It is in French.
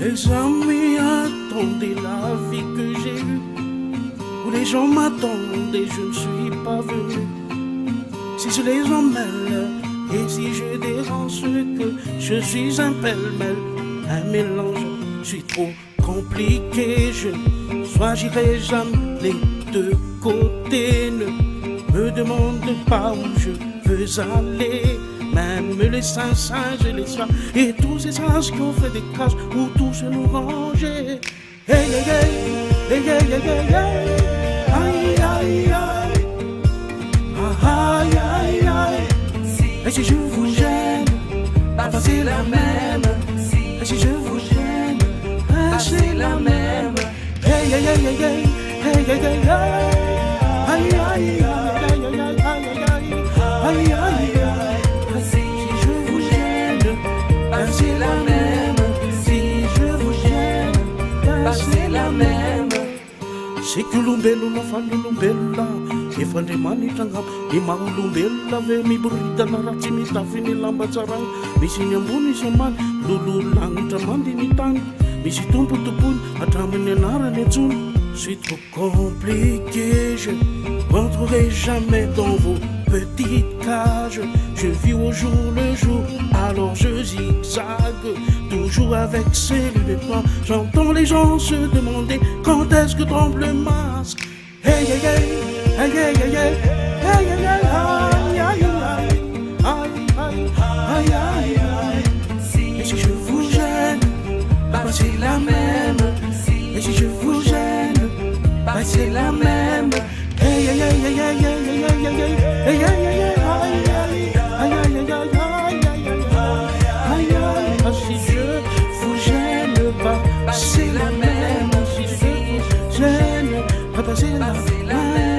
Les amis attendaient la vie que j'ai eue, où les gens m'attendent et je ne suis pas venu. Si je les emmêle et si je dérange que je suis un pêle-mêle, un mélange, je suis trop compliqué, je ne choisirai jamais les deux côtés. Ne me demande pas où je veux aller, même les singes et les soirs et tous ces singes qui ont fait des cages où tout se nous rangeait. Hey, hey, hey, hey, hey, hey, hey, hey. Aïe, aïe, aïe. Aïe, aïe, aïe. Et si je vous gêne, c'est la même. Et si je vous gêne, c'est la même. Hey, hey, hey, hey, hey, hey, hey, hey, hey. Aïe, aïe, aïe, aïe, aïe, aïe, aïe, aïe, aïe, aïe. Si je vous gêne, c'est la même. Si je vous gêne, c'est la même. C'est que l'umbelo na fanno l'umbella e fande mani tanga e maulumbella ve mi burida na rati mi tafini lamba tsarang misy ny ambony izy amany lolo lanitra mandi ny tany misy tompo topony hatramin'ny anarany antsony. C'est trop compliqué, je rentrerai jamais dans vos petites cages. Je vis au jour le jour, alors je zigzague, toujours avec ces lunettes noires. J'entends les gens se demander quand est-ce que tombe le masque. Hey, hey, hey, hey, hey, hey, hey, hey, hey, hey, aïe, aïe, aïe, aïe, aïe, aïe, aïe. Et si je vous gêne, c'est la même. Et si je vous gêne, c'est la même. Hey, hey, hey, hey, hey, hey, hey, hey, hey, hey, hey, hey, si je vous gêne pas, c'est la même. Si je vous gêne pas, c'est la même.